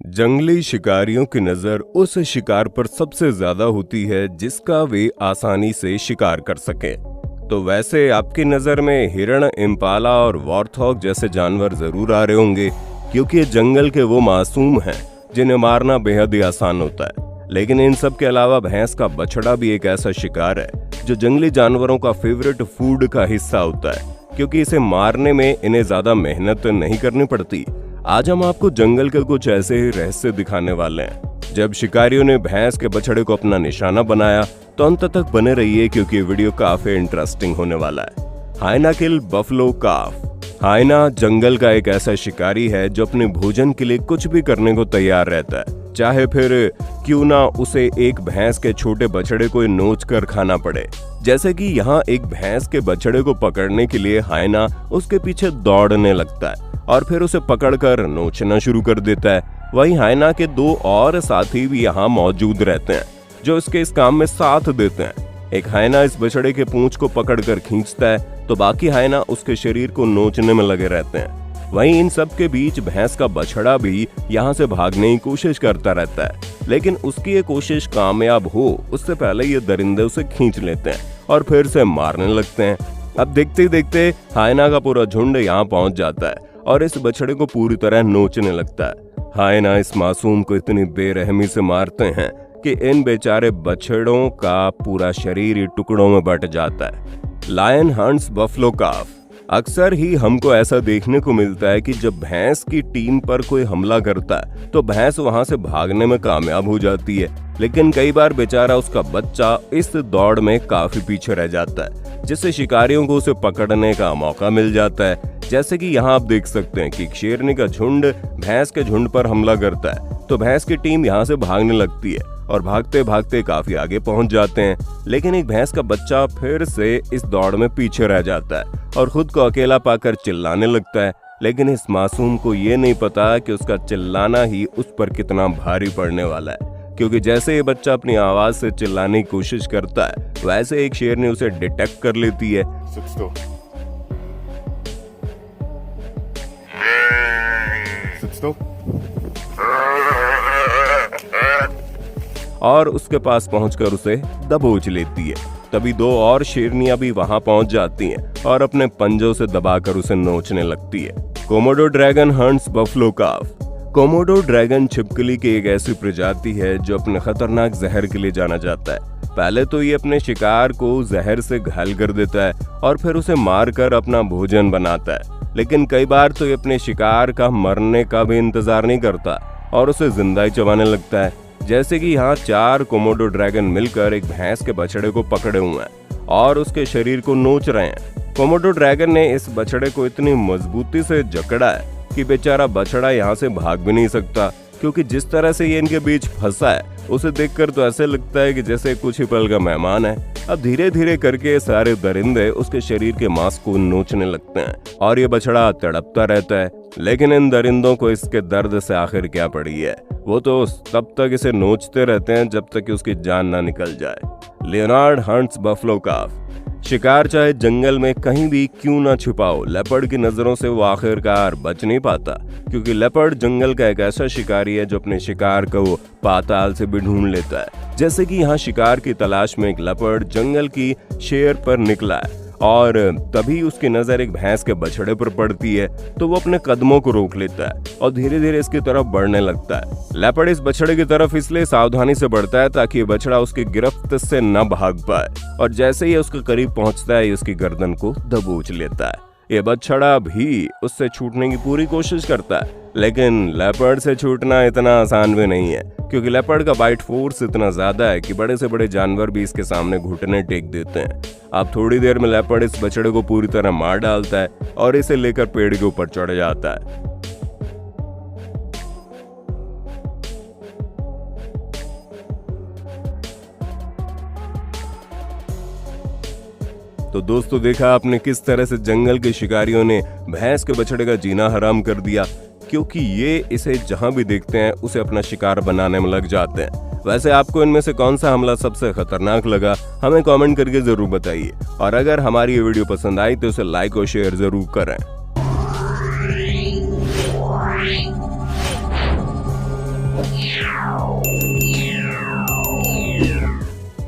जंगली शिकारियों की नजर उस शिकार पर सबसे ज्यादा होती है जिसका वे आसानी से शिकार कर सके। तो वैसे आपकी नजर में हिरण, इम्पाला और वॉर्थॉग जैसे जानवर जरूर आ रहे होंगे, क्योंकि ये जंगल के वो मासूम हैं जिन्हें मारना बेहद ही आसान होता है। लेकिन इन सब के अलावा भैंस का बछड़ा भी एक ऐसा शिकार है जो जंगली जानवरों का फेवरेट फूड का हिस्सा होता है, क्योंकि इसे मारने में इन्हें ज्यादा मेहनत नहीं करनी पड़ती। आज हम आपको जंगल के कुछ ऐसे ही रहस्य दिखाने वाले हैं। जब शिकारियों ने भैंस के बछड़े को अपना निशाना बनाया तो अंत तक बने रहिए, क्योंकि ये वीडियो काफी इंटरेस्टिंग होने वाला है। हाइना किल बफलो काफ। हाइना जंगल का एक ऐसा शिकारी है जो अपने भोजन के लिए कुछ भी करने को तैयार रहता है, चाहे फिर क्यों ना उसे एक भैंस के छोटे बछड़े को नोच कर खाना पड़े। जैसे कि यहाँ एक भैंस के बछड़े को पकड़ने के लिए हाइना उसके पीछे दौड़ने लगता है और फिर उसे पकड़कर नोचना शुरू कर देता है। वहीं हाइना के दो और साथी भी यहाँ मौजूद रहते हैं जो इसके इस काम में साथ देते हैं। एक हाइना इस बछड़े के पूंछ को पकड़कर खींचता है तो बाकी हाइना उसके शरीर को नोचने में लगे रहते हैं। वहीं इन सब के बीच भैंस का बछड़ा भी यहाँ से भागने की कोशिश करता रहता है, लेकिन उसकी ये कोशिश कामयाब हो उससे पहले ये दरिंदे उसे खींच लेते हैं और फिर से मारने लगते हैं। अब देखते देखते हाइना का पूरा झुंड यहाँ पहुंच जाता है और इस बछड़े को पूरी तरह नोचने लगता है। हाइना इस मासूम को इतनी बेरहमी से मारते हैं कि इन बेचारे बछड़ों का पूरा शरीर ही टुकड़ों में बट जाता है। लायन हंट्स बफलो काफ। अक्सर ही हमको ऐसा देखने को मिलता है कि जब भैंस की टीम पर कोई हमला करता है तो भैंस वहां से भागने में कामयाब हो जाती है, लेकिन कई बार बेचारा उसका बच्चा इस दौड़ में काफी पीछे रह जाता है, जिससे शिकारियों को उसे पकड़ने का मौका मिल जाता है। जैसे कि यहाँ आप देख सकते हैं कि शेरनी का झुंड भैंस के झुंड पर हमला करता है तो भैंस की टीम यहाँ से भागने लगती है और भागते भागते काफी आगे पहुंच जाते हैं, लेकिन एक भैंस का बच्चा फिर से इस दौड़ में पीछे रह जाता है और खुद को अकेला पाकर चिल्लाने लगता है। लेकिन इस मासूम को ये नहीं पता कि उसका चिल्लाना ही उस पर कितना भारी पड़ने वाला है, क्योंकि जैसे ये बच्चा अपनी आवाज से चिल्लाने की कोशिश करता है वैसे एक शेरनी उसे डिटेक्ट कर लेती है और उसके पास पहुंचकर उसे दबोच लेती है। तभी दो और शेरनियां भी वहां पहुंच जाती हैं और अपने पंजों से दबाकर उसे नोचने लगती है। कोमोडो ड्रैगन हंट्स बफलो काफ। कोमोडो ड्रैगन छिपकली की एक ऐसी प्रजाति है जो अपने खतरनाक जहर के लिए जाना जाता है। पहले तो ये अपने शिकार को जहर से घायल कर देता है और फिर उसे मारकर अपना भोजन बनाता है, लेकिन कई बार तो ये अपने शिकार का मरने का भी इंतजार नहीं करता और उसे जिंदा ही चबाने लगता है। जैसे कि यहाँ 4 कोमोडो ड्रैगन मिलकर एक भैंस के बछड़े को पकड़े हुए हैं और उसके शरीर को नोच रहे हैं। कोमोडो ड्रैगन ने इस बछड़े को इतनी मजबूती से जकड़ा है कि बेचारा बछड़ा यहाँ से भाग भी नहीं सकता, क्योंकि जिस तरह से ये इनके बीच फंसा है उसे देखकर तो ऐसे लगता है कि जैसे कुछ ही पल का मेहमान है। अब धीरे धीरे करके सारे दरिंदे उसके शरीर के मांस को नोचने लगते हैं और ये बछड़ा तड़पता रहता है, लेकिन इन दरिंदों को इसके दर्द से आखिर क्या पड़ी है। वो तो तब तक इसे नोचते रहते हैं जब तक कि उसकी जान ना निकल जाए। लियोनार्ड हंट्स बफलो काफ। शिकार चाहे जंगल में कहीं भी क्यों ना छुपाओ, लेपर्ड की नजरों से वो आखिरकार बच नहीं पाता, क्योंकि लेपर्ड जंगल का एक ऐसा शिकारी है जो अपने शिकार को पाताल से भी ढूंढ लेता है। जैसे कि यहाँ शिकार की तलाश में एक लेपर्ड जंगल की शेर पर निकला है और तभी उसकी नजर एक भैंस के बछड़े पर पड़ती है तो वो अपने कदमों को रोक लेता है और धीरे धीरे इसकी तरफ बढ़ने लगता है। लेपर्ड इस बछड़े की तरफ इसलिए सावधानी से बढ़ता है ताकि बछड़ा उसकी गिरफ्त से न भाग पाए, और जैसे ही उसके करीब पहुंचता है उसकी गर्दन को दबोच लेता है। ये बछड़ा भी उससे छूटने की पूरी कोशिश करता है, लेकिन लेपर्ड से छूटना इतना आसान भी नहीं है, क्योंकि लेपर्ड का बाइट फोर्स इतना ज्यादा है कि बड़े से बड़े जानवर भी इसके सामने घुटने टेक देते हैं। अब थोड़ी देर में लेपर्ड इस बछड़े को पूरी तरह मार डालता है और इसे लेकर पेड़ के ऊपर चढ़ जाता है। तो दोस्तों, देखा आपने किस तरह से जंगल के शिकारियों ने भैंस के बछड़े का जीना हराम कर दिया, क्योंकि ये इसे जहां भी देखते हैं उसे अपना शिकार बनाने में लग जाते हैं। वैसे आपको इनमें से कौन सा हमला सबसे खतरनाक लगा, हमें कमेंट करके जरूर बताइए, और अगर हमारी ये वीडियो पसंद आई तो उसे लाइक और शेयर जरूर करें।